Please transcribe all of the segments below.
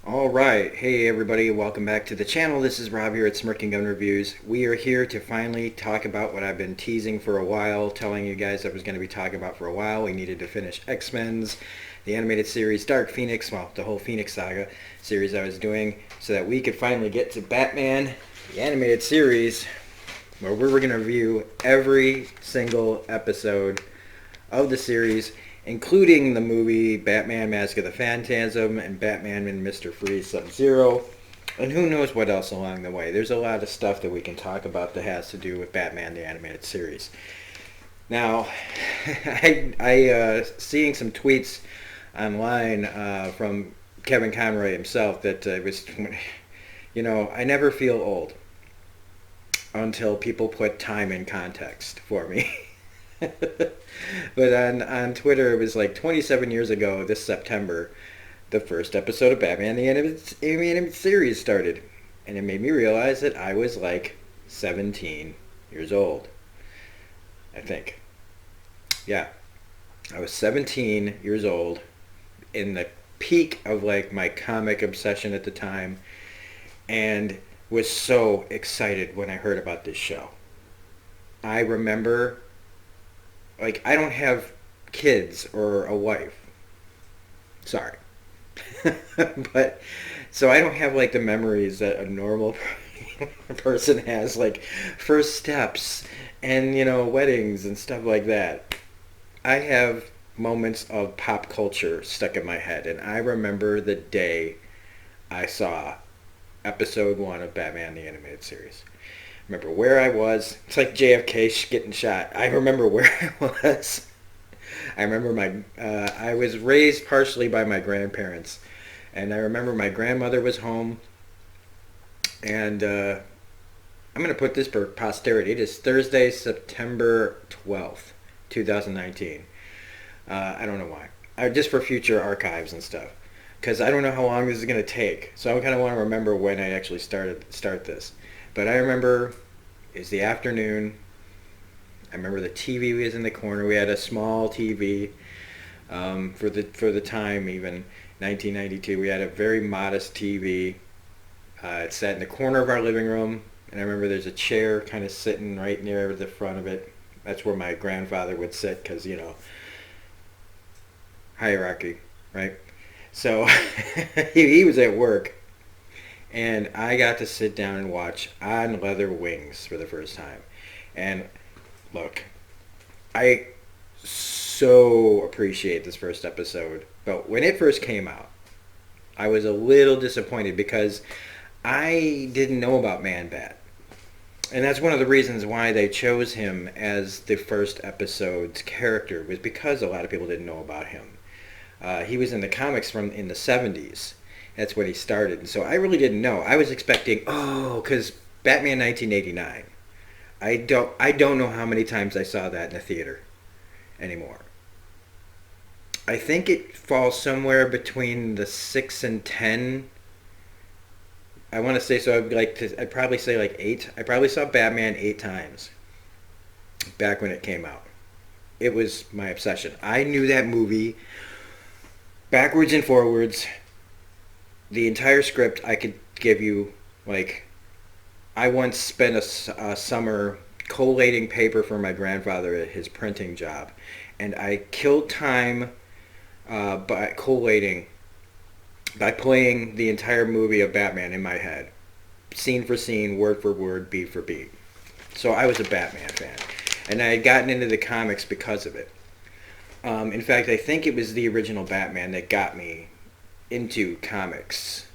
Alright, hey everybody, welcome back to the channel. This is Rob here at Smirking Gun Reviews. We are here to finally talk about what I've been teasing for a while, telling you guys I was going to be talking about for a while. We needed to finish X-Men's, the animated series, Dark Phoenix, well, the whole Phoenix Saga series I was doing, so that we could finally get to Batman, the animated series, where we were going to review every single episode of the series, including the movie Batman Mask of the Phantasm and Batman and Mr. Freeze Sub-Zero, and who knows what else along the way. There's a lot of stuff that we can talk about that has to do with Batman the Animated Series. Now, seeing some tweets online from Kevin Conroy himself that was, you know, I never feel old until people put time in context for me. But on Twitter, it was like 27 years ago this September, the first episode of Batman the Animated Series started. And it made me realize that I was like 17 years old. I think. Yeah. I was 17 years old in the peak of like my comic obsession at the time, and was so excited when I heard about this show. I remember, like, I don't have kids or a wife. Sorry. But, so I don't have, like, the memories that a normal person has, like, first steps and, you know, weddings and stuff like that. I have moments of pop culture stuck in my head, and I remember the day I saw episode 1 of Batman the Animated Series. Remember where I was. It's like JFK getting shot. I remember where I was. I remember I was raised partially by my grandparents, and I remember my grandmother was home, and I'm going to put this for posterity. It is Thursday, September 12th, 2019. I don't know why. Just for future archives and stuff, because I don't know how long this is going to take, so I kind of want to remember when I actually start this. But I remember it was the afternoon. I remember the TV was in the corner. We had a small TV for the time, even 1992. We had a very modest TV. It sat in the corner of our living room, and I remember there's a chair kind of sitting right near the front of it. That's where my grandfather would sit, because, you know, hierarchy, right? So he was at work. And I got to sit down and watch On Leather Wings for the first time. And look, I so appreciate this first episode. But when it first came out, I was a little disappointed because I didn't know about Man-Bat. And that's one of the reasons why they chose him as the first episode's character, was because a lot of people didn't know about him. He was in the comics in the 70s. That's when he started. And so I really didn't know. I was expecting, because Batman 1989. I don't know how many times I saw that in the theater anymore. I think it falls somewhere between the 6 and 10. I want to say, so I'd probably say like 8. I probably saw Batman 8 times back when it came out. It was my obsession. I knew that movie backwards and forwards. The entire script I could give you. Like, I once spent a summer collating paper for my grandfather at his printing job, and I killed time by collating, by playing the entire movie of Batman in my head, scene for scene, word for word, beat for beat. So I was a Batman fan, and I had gotten into the comics because of it. In fact, I think it was the original Batman that got me into comics,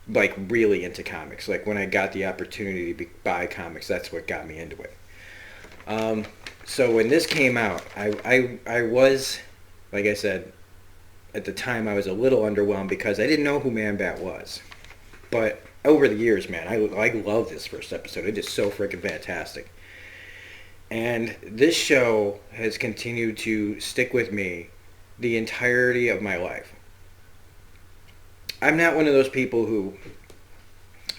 like really into comics. Like when I got the opportunity to buy comics, that's what got me into it. So when this came out, I was, like I said, at the time I was a little underwhelmed because I didn't know who Man-Bat was. But over the years, man, I love this first episode. It is so freaking fantastic. And this show has continued to stick with me the entirety of my life. I'm not one of those people who,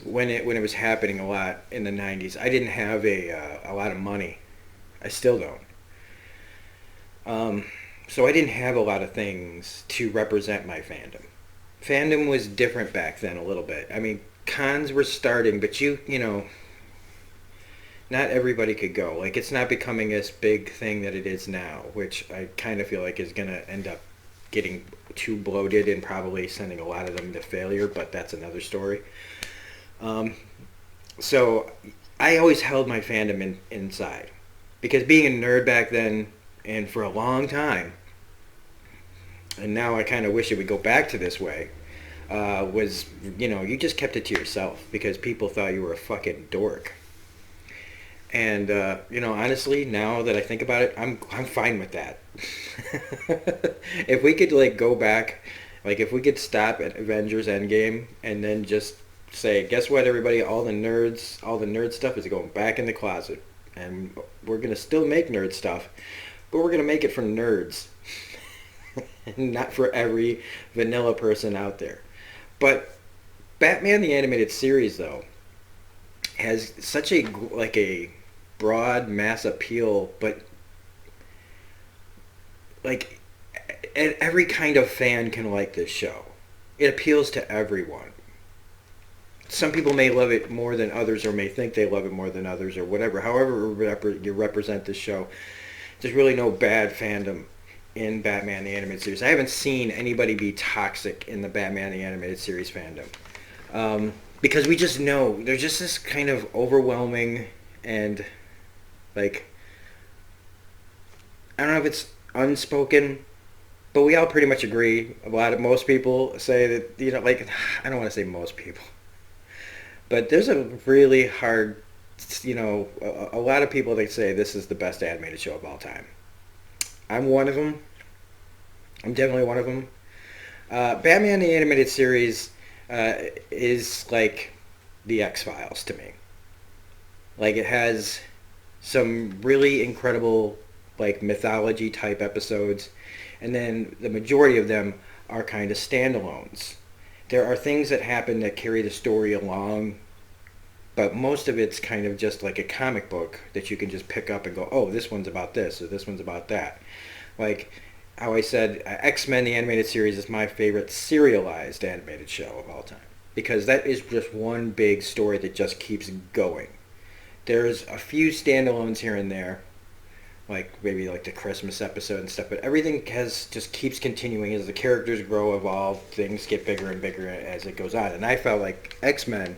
when it was happening a lot in the '90s, I didn't have a lot of money. I still don't. So I didn't have a lot of things to represent my fandom. Fandom was different back then a little bit. I mean, cons were starting, but you know, not everybody could go. Like, it's not becoming this big thing that it is now, which I kind of feel like is going to end up getting too bloated and probably sending a lot of them to failure, but that's another story. Um, so I always held my fandom inside. Because being a nerd back then, and for a long time, and now I kind of wish it would go back to this way, was, you know, you just kept it to yourself because people thought you were a fucking dork. And you know, honestly, now that I think about it, I'm fine with that. If we could like go back, like if we could stop at Avengers Endgame and then just say, guess what, everybody, all the nerd stuff is going back in the closet, and we're gonna still make nerd stuff, but we're gonna make it for nerds, not for every vanilla person out there. But Batman the Animated Series, though, has such a broad mass appeal, but like every kind of fan can like this show. It appeals to everyone. Some people may love it more than others, or may think they love it more than others, or whatever. However you represent this show, there's really no bad fandom in Batman the Animated Series. I haven't seen anybody be toxic in the Batman the Animated Series fandom. Because we just know there's just this kind of overwhelming and like, I don't know if it's unspoken, but we all pretty much agree. Most people say that, you know, like, I don't want to say most people, but there's a really hard, you know, a lot of people that say this is the best animated show of all time. I'm one of them. I'm definitely one of them. Batman the Animated Series is like the X-Files to me. Like, it has some really incredible, like, mythology type episodes, and then the majority of them are kind of standalones. There are things that happen that carry the story along, but most of it's kind of just like a comic book that you can just pick up and go, oh, this one's about this, or this one's about that. Like how I said, X-Men the Animated Series is my favorite serialized animated show of all time, because that is just one big story that just keeps going. There's a few standalones here and there, like maybe like the Christmas episode and stuff, but everything just keeps continuing as the characters grow, evolve, things get bigger and bigger as it goes on. And I felt like X-Men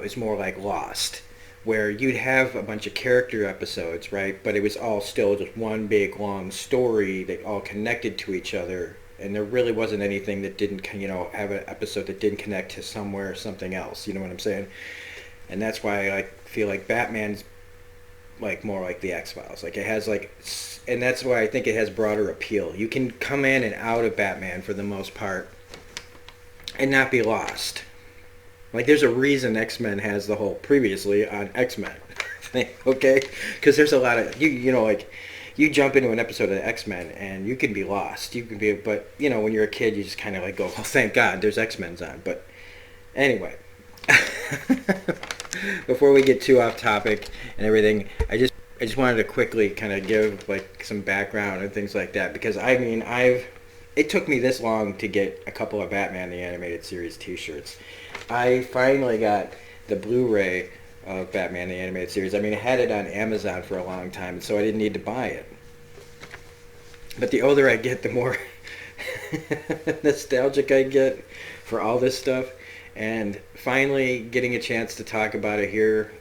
is more like Lost, where you'd have a bunch of character episodes, right? But it was all still just one big long story that all connected to each other, and there really wasn't anything that didn't, you know, have an episode that didn't connect to somewhere, something else. You know what I'm saying? And that's why I feel like Batman's like more like the X-Files. Like, it has like, and that's why I think it has broader appeal. You can come in and out of Batman for the most part and not be lost. Like, there's a reason X-Men has the whole previously on X-Men thing, okay? Because there's a lot of, you know, like, you jump into an episode of X-Men and you can be lost. You can be, but, you know, when you're a kid, you just kind of like go, oh, thank God, there's X-Men's on. But anyway, before we get too off topic and everything, I just wanted to quickly kind of give like some background and things like that, because I mean, it took me this long to get a couple of Batman the Animated Series t-shirts. I finally got the Blu-ray of Batman the Animated Series. I mean, I had it on Amazon for a long time, so I didn't need to buy it. But the older I get, the more nostalgic I get for all this stuff. And finally getting a chance to talk about it here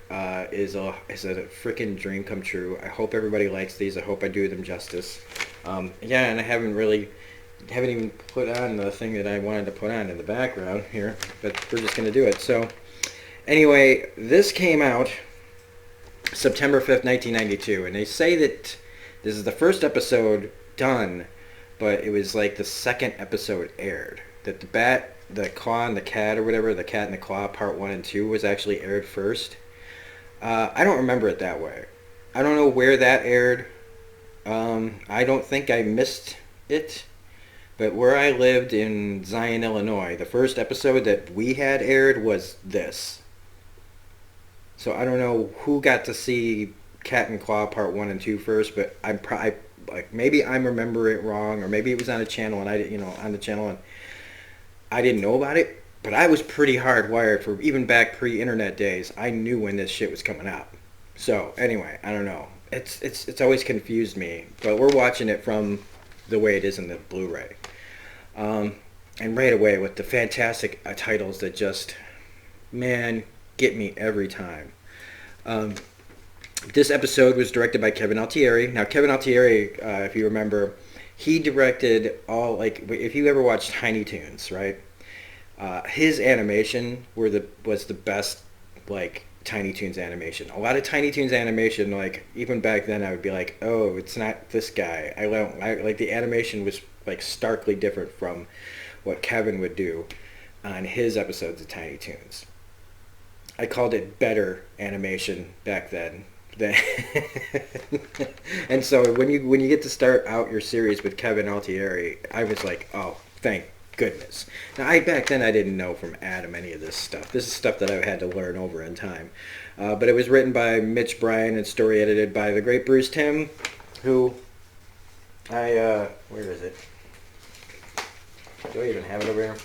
is a freaking dream come true. I hope everybody likes these. I hope I do them justice. Yeah, and I haven't even put on the thing that I wanted to put on in the background here, but we're just going to do it. So anyway, this came out September 5th, 1992, and they say that this is the first episode done, but it was like the second episode aired. That the Claw and the Cat, or whatever, the Cat and the Claw, part 1 and 2 was actually aired first. I don't remember it that way. I don't know where that aired. I don't think I missed it. But where I lived in Zion, Illinois, the first episode that we had aired was this. So I don't know who got to see Cat and Claw Part 1 and 2 first, but I'm probably, like, maybe I'm remembering it wrong, or maybe it was on a channel and I didn't, on the channel and I didn't know about it. But I was pretty hardwired for even back pre-internet days. I knew when this shit was coming out. So anyway, I don't know. It's always confused me, but we're watching it from the way it is in the Blu-ray. And right away with the fantastic titles that just, man, get me every time. This episode was directed by Kevin Altieri. Now, Kevin Altieri, if you remember, he directed all, like, if you ever watched Tiny Toons, right? His animation was the best, like, Tiny Toons animation. A lot of Tiny Toons animation, like, even back then I would be like, oh, it's not this guy. Like, the animation was, like, starkly different from what Kevin would do on his episodes of Tiny Toons. I called it better animation back then. And so when you get to start out your series with Kevin Altieri, I was like, oh, thank goodness. Now, back then I didn't know from Adam any of this stuff. This is stuff that I had to learn over in time. But it was written by Mitch Bryan and story edited by the great Bruce Timm, who where is it? Do I even have it over here?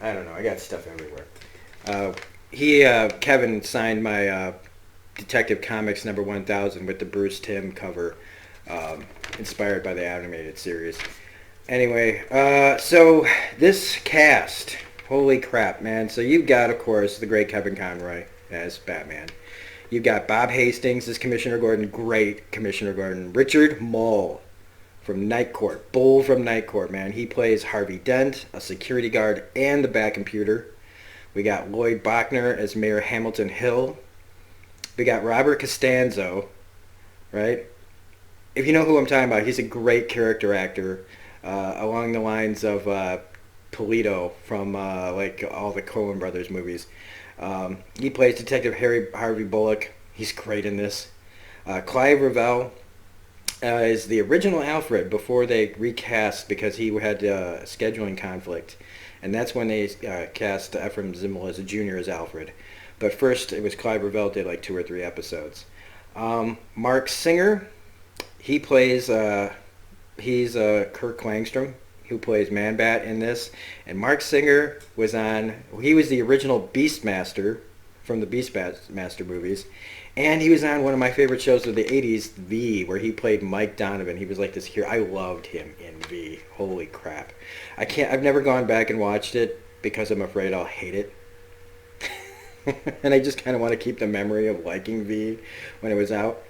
I don't know. I got stuff everywhere. Kevin signed my Detective Comics number 1000 with the Bruce Timm cover, inspired by the animated series. Anyway, so this cast, holy crap, man. So you've got, of course, the great Kevin Conroy as Batman. You've got Bob Hastings as Commissioner Gordon, great Commissioner Gordon. Richard Moll from Night Court, Bull from Night Court, man. He plays Harvey Dent, a security guard and the Bat-Computer. We got Lloyd Bachner as Mayor Hamilton Hill. We got Robert Costanzo, right? If you know who I'm talking about, he's a great character actor, along the lines of Polito from like all the Coen Brothers movies. He plays Detective Harvey Bullock. He's great in this. Clive Revell is the original Alfred before they recast because he had a scheduling conflict. And that's when they cast Ephraim Zimbalist as Jr. as Alfred. But first, it was Clive Revell did like 2 or 3 episodes. Mark Singer, he plays, he's Kirk Langstrom, who plays Man-Bat in this. And Mark Singer he was the original Beastmaster from the Beastmaster movies. And he was on one of my favorite shows of the 80s, V, where he played Mike Donovan. He was like this hero. I loved him in V. Holy crap. I've never gone back and watched it because I'm afraid I'll hate it. And I just kind of want to keep the memory of liking V when it was out.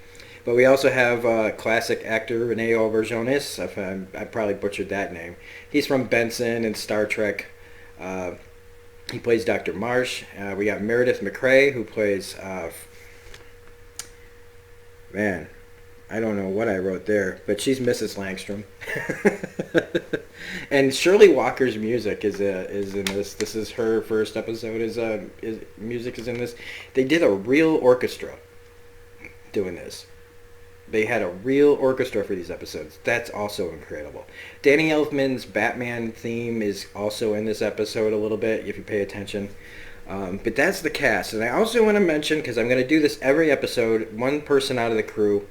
But we also have classic actor Rene Auberjonois. I probably butchered that name. He's from Benson and Star Trek. He plays Dr. Marsh. We got Meredith McRae, who plays... man, I don't know what I wrote there, but she's Mrs. Langstrom. And Shirley Walker's music is in this. This is her first episode. Music is in this. They did a real orchestra doing this. They had a real orchestra for these episodes. That's also incredible. Danny Elfman's Batman theme is also in this episode a little bit, if you pay attention. But that's the cast. And I also want to mention, because I'm going to do this every episode, one person out of the crew.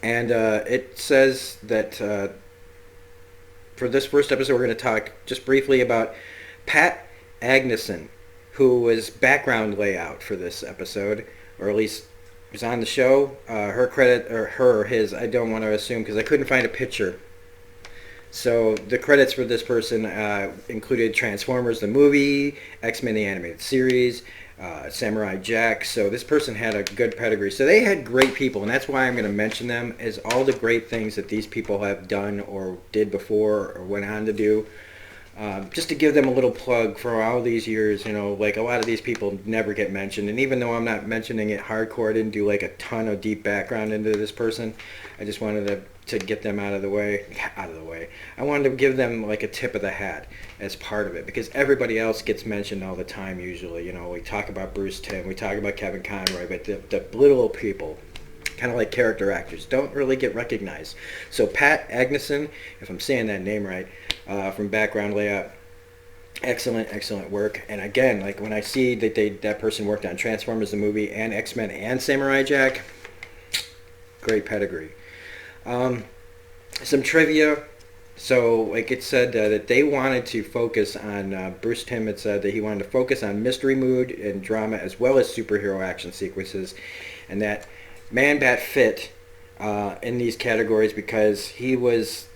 And it says that for this first episode, we're going to talk just briefly about Pat Agneson, who was background layout for this episode, or at least was on the show. Her credit, or his, I don't want to assume, because I couldn't find a picture. So the credits for this person included Transformers the movie, X-Men the animated series, Samurai Jack. So this person had a good pedigree. So they had great people, and that's why I'm going to mention them, is all the great things that these people have done or did before or went on to do. Just to give them a little plug for all these years, like a lot of these people never get mentioned. And even though I'm not mentioning it hardcore, I didn't do like a ton of deep background into this person. I just wanted to get them out of the way. I wanted to give them like a tip of the hat as part of it, because everybody else gets mentioned all the time usually. We talk about Bruce Timm, we talk about Kevin Conroy, but the little people, kind of like character actors, don't really get recognized. So Pat Agneson, if I'm saying that name right, from Background Layout, excellent work. And again, like when I see that that person worked on Transformers the movie and X-Men and Samurai Jack, great pedigree. Some trivia. So, like it said that they wanted to focus on, Bruce Timm had said that he wanted to focus on mystery, mood, and drama as well as superhero action sequences, and that Man-Bat fit in these categories because he wasn't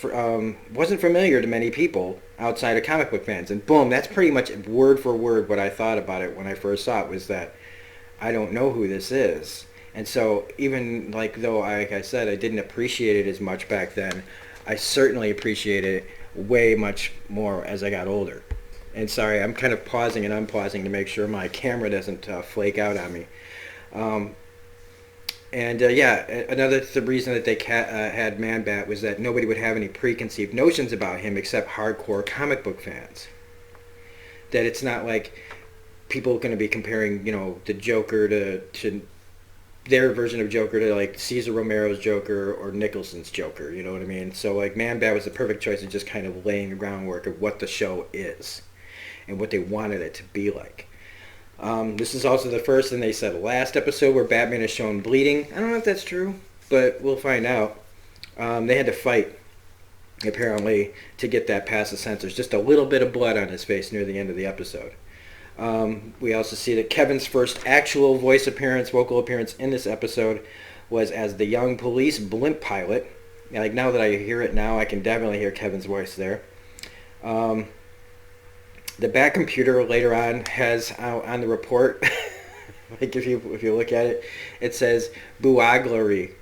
familiar to many people outside of comic book fans. And boom, that's pretty much word for word what I thought about it when I first saw it, was that I don't know who this is. And so even like though, like I said, I didn't appreciate it as much back then, I certainly appreciate it way much more as I got older. And sorry, I'm kind of pausing and unpausing to make sure my camera doesn't flake out on me. Another reason that they had Man-Bat was that nobody would have any preconceived notions about him except hardcore comic book fans. That it's not like people are going to be comparing, the Joker to their version of Joker to like Cesar Romero's Joker or Nicholson's Joker, you know what I mean? So like Man-Bat was the perfect choice of just kind of laying the groundwork of what the show is and what they wanted it to be like. This is also the first, and they said last episode, where Batman is shown bleeding. I don't know if that's true, but we'll find out. They had to fight, apparently, to get that past the censors. Just a little bit of blood on his face near the end of the episode. We also see that Kevin's first actual vocal appearance in this episode was as the young police blimp pilot. Like now that I hear it now, I can definitely hear Kevin's voice there. The Bat computer later on has on the report, like if you look at it, it says "buaglary"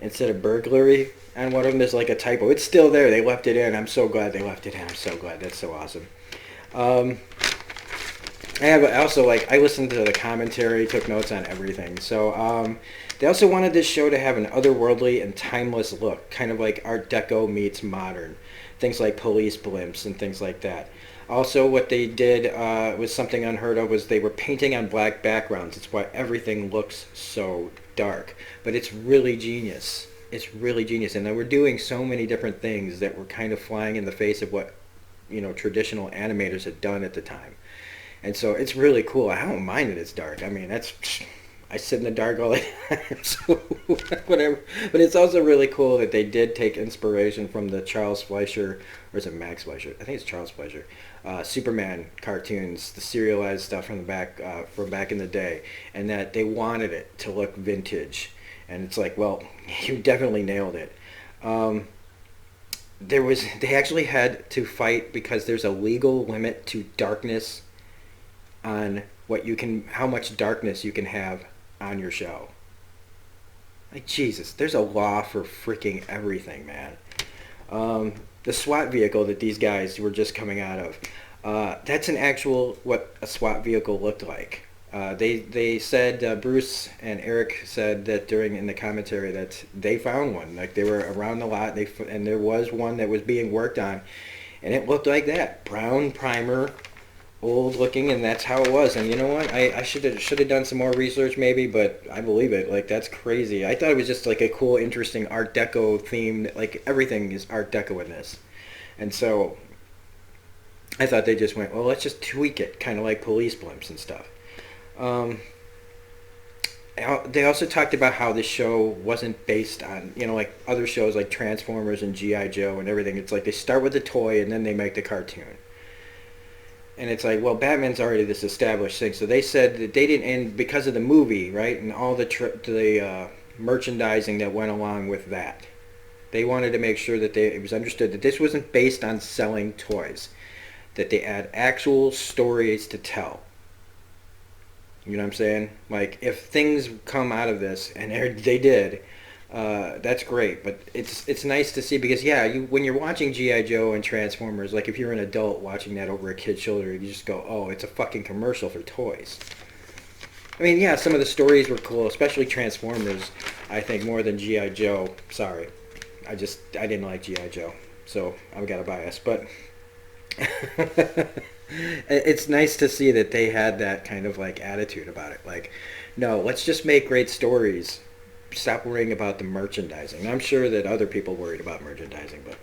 instead of burglary. On one of them, there's like a typo. It's still there. They left it in. I'm so glad they left it in. I'm so glad. That's so awesome. I listened to the commentary, took notes on everything. So they also wanted this show to have an otherworldly and timeless look, kind of like Art Deco meets modern. Things like police blimps and things like that. Also, what they did was something unheard of, was they were painting on black backgrounds. It's why everything looks so dark. But it's really genius. It's really genius. And they were doing so many different things that were kind of flying in the face of what, traditional animators had done at the time. And so it's really cool. I don't mind that it's dark. I mean, I sit in the dark all the time, so whatever. But it's also really cool that they did take inspiration from the Charles Fleischer, or is it Max Fleischer? I think it's Charles Fleischer. Superman cartoons, the serialized stuff from back in the day, and that they wanted it to look vintage. And it's like, well, you definitely nailed it. They actually had to fight because there's a legal limit to darkness on how much darkness you can have on your show. Like, Jesus, there's a law for freaking everything, man. The SWAT vehicle that these guys were just coming out of, that's an actual, what a SWAT vehicle looked like. They said, Bruce and Eric said that in the commentary that they found one. Like, they were around the lot, and there was one that was being worked on, and it looked like that. Brown primer, old looking, and that's how it was. And you know what, I should have done some more research maybe, but I believe it. Like, that's crazy. I thought it was just like a cool, interesting Art Deco theme. Like, everything is Art Deco in this. And so I thought they just went, well, let's just tweak it, kind of like police blimps and stuff. They also talked about how this show wasn't based on, like other shows like Transformers and G.I. Joe and everything. It's like they start with the toy and then they make the cartoon. And it's like, well, Batman's already this established thing. So they said that they didn't, and because of the movie, right, and all the merchandising that went along with that, they wanted to make sure that it was understood that this wasn't based on selling toys, that they had actual stories to tell. You know what I'm saying? Like, if things come out of this, and they did, that's great. But it's nice to see, because when you're watching G.I. Joe and Transformers, like if you're an adult watching that over a kid's shoulder, you just go, oh, it's a fucking commercial for toys. I mean, yeah, some of the stories were cool, especially Transformers, I think, more than G.I. Joe. Sorry. I didn't like G.I. Joe, so I've got a bias. But it's nice to see that they had that kind of like attitude about it. Like, no, let's just make great stories stop worrying about the merchandising. I'm sure that other people worried about merchandising, but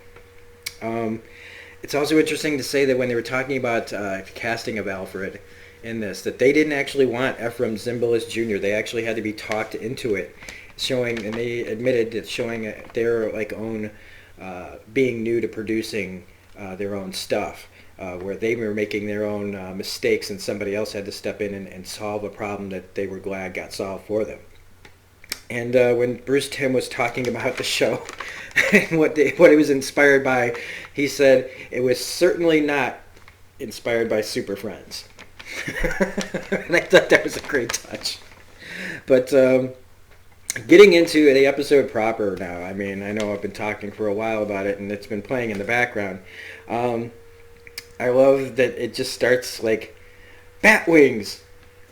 it's also interesting to say that when they were talking about casting of Alfred in this, that they didn't actually want Ephraim Zimbalist Jr. They actually had to be talked into it, showing, and they admitted that showing their like own being new to producing their own stuff, where they were making their own mistakes, and somebody else had to step in and solve a problem that they were glad got solved for them. And when Bruce Timm was talking about the show and what it was inspired by, he said it was certainly not inspired by Super Friends. And I thought that was a great touch. But getting into the episode proper now, I mean, I know I've been talking for a while about it and it's been playing in the background. I love that it just starts like bat wings.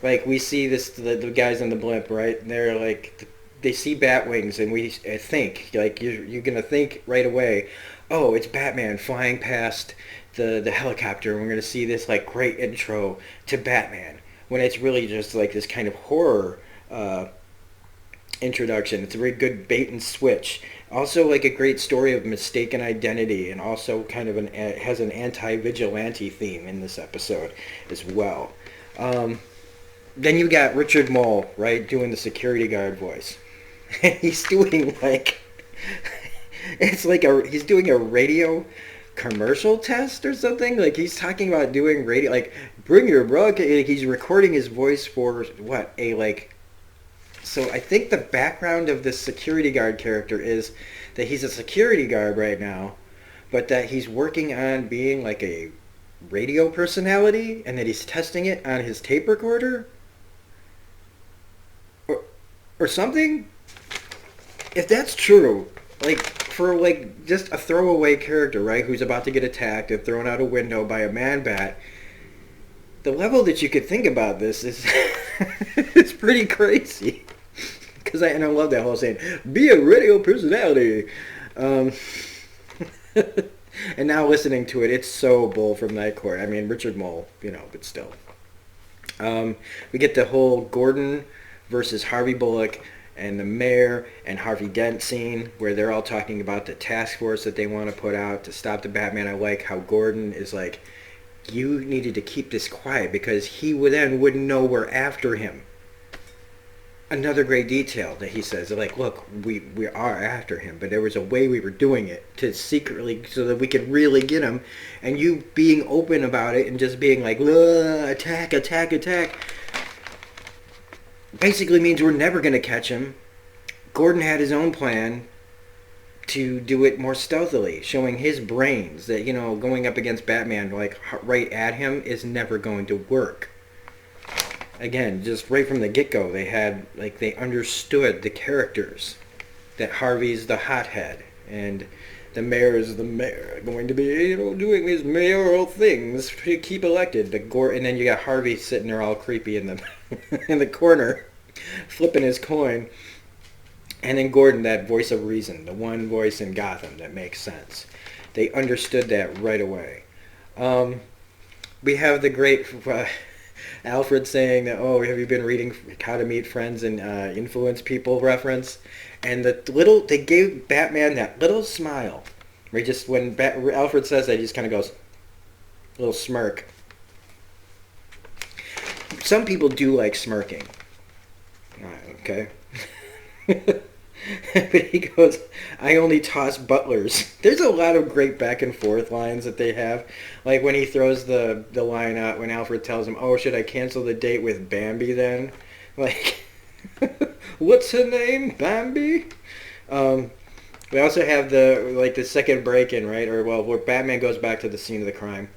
Like we see the guys in the blimp, right? And they're like, they see bat wings, and we think like you're gonna think right away, oh, it's Batman flying past the helicopter, and we're gonna see this like great intro to Batman, when it's really just like this kind of horror introduction. It's a very good bait and switch. Also, like a great story of mistaken identity, and also kind of has an anti-vigilante theme in this episode as well. Then you got Richard Mole, right, doing the security guard voice. And he's doing like, it's like he's doing a radio commercial test or something. Like he's talking about doing radio, like bring your broadcast. He's recording his voice for what, so I think the background of this security guard character is that he's a security guard right now, but that he's working on being like a radio personality, and that he's testing it on his tape recorder or something. If that's true, like for like just a throwaway character, right, who's about to get attacked and thrown out a window by a man-bat, the level that you could think about this is it's pretty crazy. Because I love that whole saying, be a radio personality. And now listening to it, it's so Bull from Night Court. I mean, Richard Mole, but still. We get the whole Gordon versus Harvey Bullock and the mayor and Harvey Dent scene, where they're all talking about the task force that they want to put out to stop the Batman. I like how Gordon is like, you needed to keep this quiet because he then wouldn't know we're after him. Another great detail that he says, like, look, we are after him, but there was a way we were doing it to secretly, so that we could really get him, and you being open about it and just being like, attack, attack, attack, basically means we're never going to catch him. Gordon had his own plan to do it more stealthily, showing his brains that, going up against Batman, like, right at him is never going to work. Again, just right from the get-go, they understood the characters. That Harvey's the hothead, and the mayor is the mayor, going to be, doing his mayoral things to keep elected. And then you got Harvey sitting there all creepy in the in the corner, flipping his coin. And then Gordon, that voice of reason, the one voice in Gotham that makes sense. They understood that right away. We have the great Alfred saying that, oh, have you been reading How to Meet Friends and Influence People reference? And they gave Batman that little smile. Where when Alfred says that, he just kind of goes, a little smirk. Some people do like smirking. Okay. But he goes, I only toss butlers. There's a lot of great back and forth lines that they have. Like when he throws the line out, when Alfred tells him, oh, should I cancel the date with Bambi then? Like, what's her name? Bambi? We also have the second break-in, right? Where Batman goes back to the scene of the crime.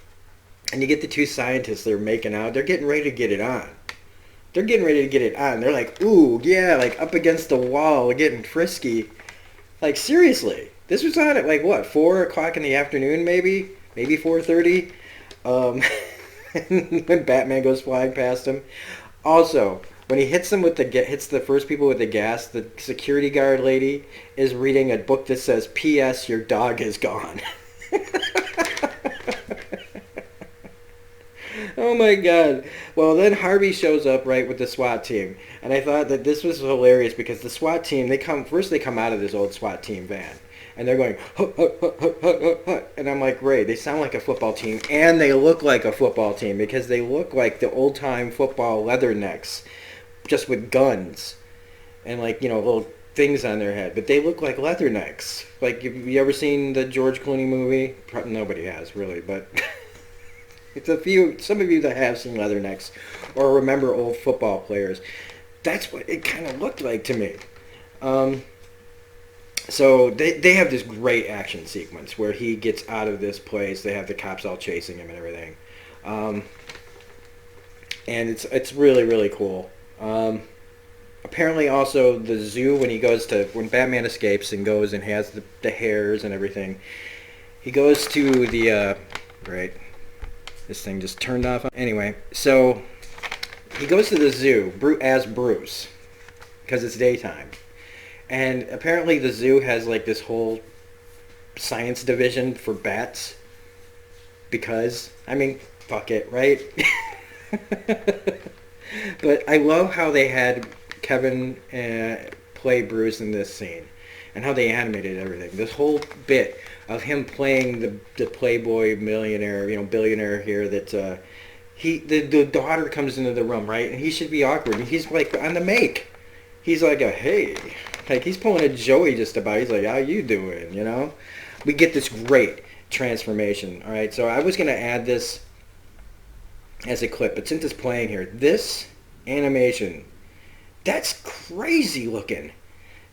And you get the two scientists that are making out. They're getting ready to get it on. They're getting ready to get it on. They're like, ooh, yeah, like up against the wall, getting frisky. Like, seriously. This was on at, 4 o'clock in the afternoon, maybe? Maybe 4:30? When Batman goes flying past him. Also, when he hits the first people with the gas, the security guard lady is reading a book that says, P.S. Your dog is gone. Oh my god. Well, then Harvey shows up right with the SWAT team, and I thought that this was hilarious because the SWAT team they come out of this old SWAT team van, and they're going hut, hut, hut, hut, hut, hut, hut. And I'm like, great, they sound like a football team, and they look like a football team because they look like the old time football leathernecks, just with guns and like little things on their head, but they look like leathernecks. Like, have you ever seen the George Clooney movie? Nobody has really, but. It's some of you that have seen leathernecks or remember old football players. That's what it kind of looked like to me. So they have this great action sequence where he gets out of this place. They have the cops all chasing him and everything, and it's really really cool. Apparently, also the zoo when Batman escapes and goes and has the hares and everything, he goes to the right. This thing just turned off. Anyway, so he goes to the zoo as Bruce because it's daytime. And apparently the zoo has like this whole science division for bats because, I mean, fuck it, right? But I love how they had Kevin play Bruce in this scene and how they animated everything. This whole bit of him playing the playboy millionaire, billionaire here that the daughter comes into the room, right? And he should be awkward. And he's like on the make. He's like hey. Like he's pulling a Joey just about. He's like, how you doing, We get this great transformation, all right? So I was going to add this as a clip, but since it's playing here, this animation, that's crazy looking.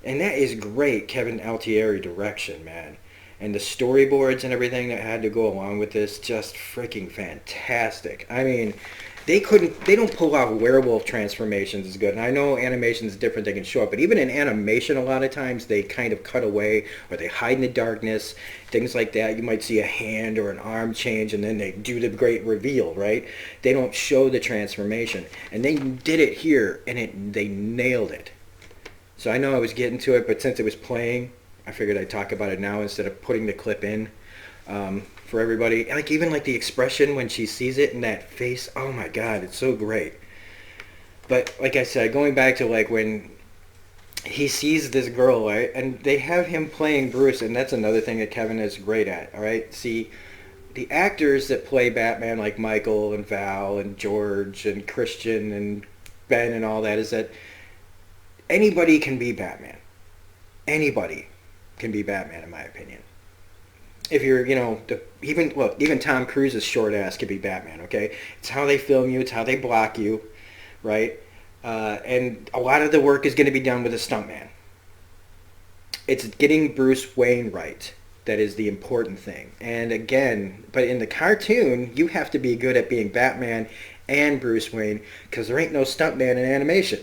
And that is great Kevin Altieri direction, man. And the storyboards and everything that had to go along with this, just freaking fantastic. I mean, they don't pull off werewolf transformations as good. And I know animation is different, they can show up, but even in animation, a lot of times they kind of cut away or they hide in the darkness, things like that. You might see a hand or an arm change and then they do the great reveal, right? They don't show the transformation. And they did it here and they nailed it. So I know I was getting to it, but since it was playing, I figured I'd talk about it now instead of putting the clip in for everybody. Like even like the expression when she sees it in that face. Oh my God, it's so great. But like I said, going back to like when he sees this girl, right, and they have him playing Bruce, and that's another thing that Kevin is great at. All right, see, the actors that play Batman, like Michael and Val and George and Christian and Ben and all that, is that anybody can be Batman. Anybody can be Batman, in my opinion. If you're, even Tom Cruise's short ass could be Batman, okay? It's how they film you, it's how they block you, right? And a lot of the work is going to be done with a stuntman. It's getting Bruce Wayne right that is the important thing. And again, but in the cartoon, you have to be good at being Batman and Bruce Wayne because there ain't no stuntman in animation.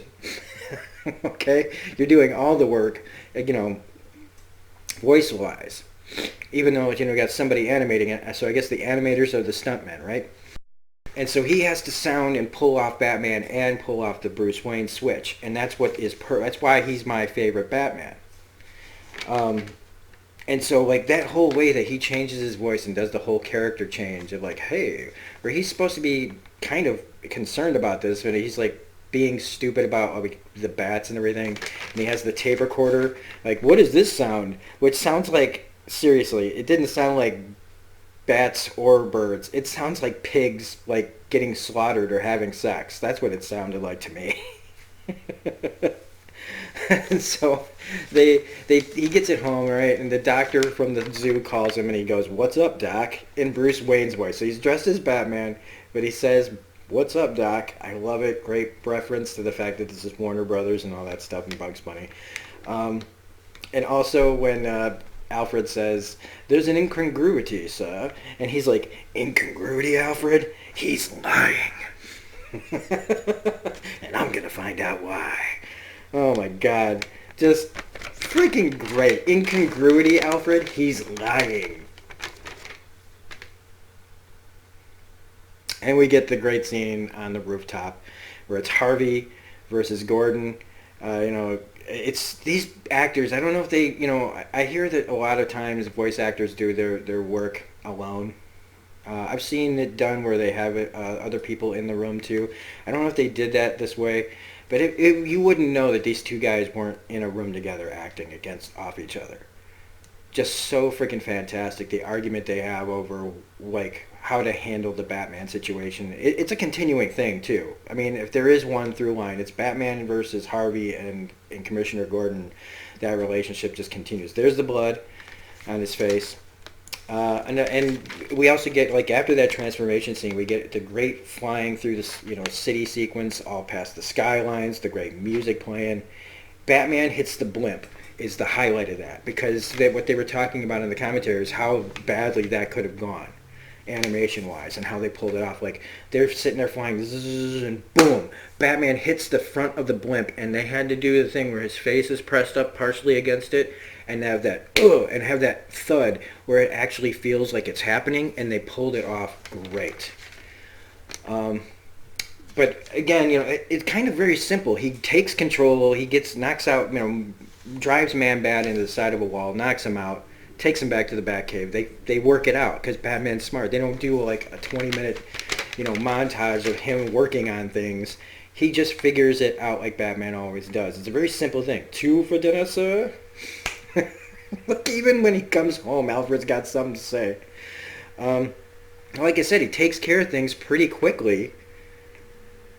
Okay? You're doing all the work, voice-wise, even though you got somebody animating it. So I guess the animators are the stuntmen, right? And so he has to sound and pull off Batman and pull off the Bruce Wayne switch, and that's what is that's why he's my favorite Batman. And so like that whole way that he changes his voice and does the whole character change of like, hey, where he's supposed to be kind of concerned about this, but he's like being stupid about the bats and everything, and he has the tape recorder. Like, what is this sound? Which sounds like, seriously, it didn't sound like bats or birds. It sounds like pigs, like getting slaughtered or having sex. That's what it sounded like to me. And so he gets it home, right? And the doctor from the zoo calls him and he goes, "What's up, Doc?" in Bruce Wayne's voice. So he's dressed as Batman, but he says, "What's up, Doc?" I love it. Great reference to the fact that this is Warner Brothers and all that stuff and Bugs Bunny. And also when Alfred says, "There's an incongruity, sir." And he's like, "Incongruity, Alfred? He's lying." And I'm going to find out why. Oh my God. Just freaking great. Incongruity, Alfred? He's lying. And we get the great scene on the rooftop where it's Harvey versus Gordon. It's these actors, I don't know if they, I hear that a lot of times voice actors do their work alone. I've seen it done where they have it, other people in the room too. I don't know if they did that this way, but you wouldn't know that these two guys weren't in a room together acting against off each other. Just so freaking fantastic. The argument they have over like how to handle the Batman situation. It's a continuing thing too. I mean, if there is one through line, it's Batman versus Harvey and Commissioner Gordon. That relationship just continues. There's the blood on his face. And we also get, like, after that transformation scene, we get the great flying through this, city sequence, all past the skylines, the great music playing. Batman hits the blimp is the highlight of that, because what they were talking about in the commentary is how badly that could have gone, animation-wise, and how they pulled it off. Like, they're sitting there flying, zzz, and boom, Batman hits the front of the blimp, and they had to do the thing where his face is pressed up partially against it, and have that and have that thud where it actually feels like it's happening, and they pulled it off great. But again, it's kind of very simple. He takes control. He knocks out, drives Man-Bat into the side of a wall, knocks him out, takes him back to the Batcave. They work it out because Batman's smart. They don't do like a 20-minute, montage of him working on things. He just figures it out like Batman always does. It's a very simple thing. 2 for dinner, sir? Look, even when he comes home, Alfred's got something to say. Like I said, he takes care of things pretty quickly.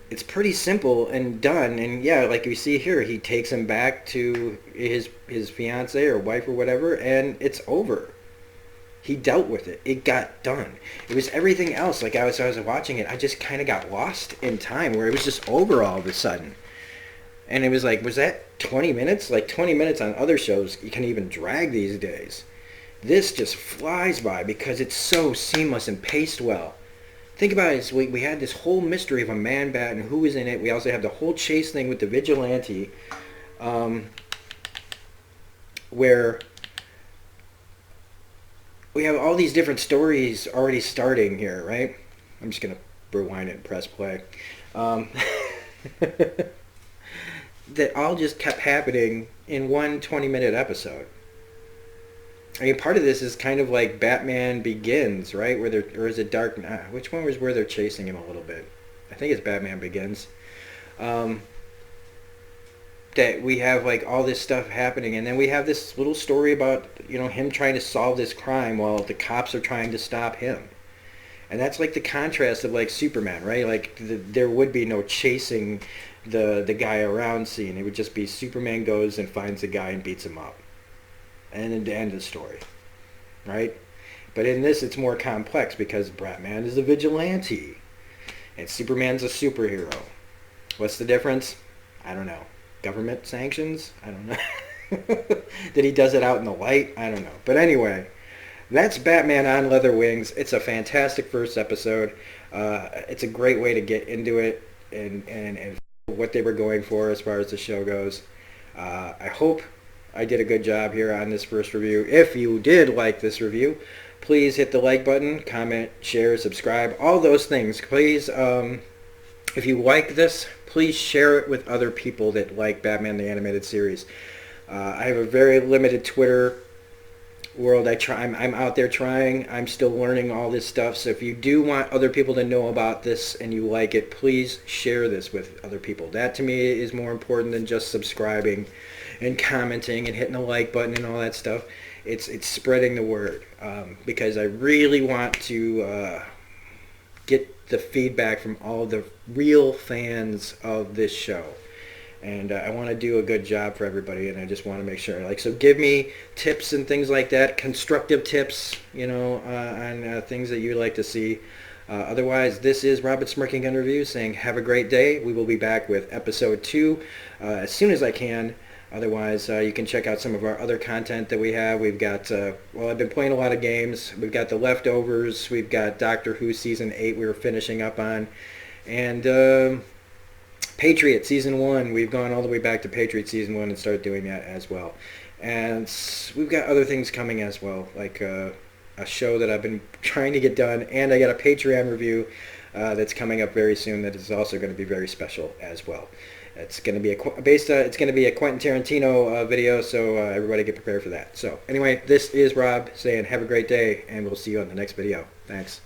It's pretty simple and done. And yeah, like we see here, he takes him back to his fiancée or wife or whatever, and it's over. He dealt with it. It got done. It was everything else. Like I was watching it, I just kind of got lost in time, where it was just over all of a sudden. And it was like, was that 20 minutes? Like 20 minutes on other shows, you can even drag these days. This just flies by because it's so seamless and paced well. Think about it. We had this whole mystery of a Man-Bat and who was in it. We also have the whole chase thing with the vigilante, where we have all these different stories already starting here, right? I'm just going to rewind it and press play. That all just kept happening in one 20-minute episode. I mean, part of this is kind of like Batman Begins, right? Or is it Dark Knight? Which one was where they're chasing him a little bit? I think it's Batman Begins. That we have like all this stuff happening, and then we have this little story about him trying to solve this crime while the cops are trying to stop him. And that's like the contrast of like Superman, right? Like there would be no chasing the guy around scene. It would just be Superman goes and finds the guy and beats him up. And the end of the story, right? But in this, it's more complex because Batman is a vigilante and Superman's a superhero. What's the difference? I don't know. Government sanctions? I don't know. That he does it out in the light? I don't know. But anyway, that's Batman on Leather Wings. It's a fantastic first episode. It's a great way to get into it and what they were going for as far as the show goes. I hope I did a good job here on this first review. If you did like this review, please hit the like button, comment, share, subscribe, all those things. Please, if you like this, please share it with other people that like Batman the Animated Series. I have a very limited Twitter world. I'm out there trying. I'm still learning all this stuff. So if you do want other people to know about this and you like it, please share this with other people. That to me is more important than just subscribing and commenting and hitting the like button and all that stuff. It's spreading the word, because I really want to get the feedback from all the real fans of this show. And I want to do a good job for everybody, and I just want to make sure. So give me tips and things like that, constructive tips, on things that you'd like to see. Otherwise, this is Robert Smirking Gun Review saying have a great day. We will be back with episode 2 as soon as I can. Otherwise, you can check out some of our other content that we have. We've got, I've been playing a lot of games. We've got The Leftovers. We've got Doctor Who Season 8 we were finishing up on. And Patriot Season 1. We've gone all the way back to Patriot Season 1 and started doing that as well. And we've got other things coming as well, like a show that I've been trying to get done. And I got a Patreon review that's coming up very soon that is also going to be very special as well. It's going to be it's going to be a Quentin Tarantino video, so everybody get prepared for that. So anyway, this is Rob saying have a great day, and we'll see you on the next video. Thanks.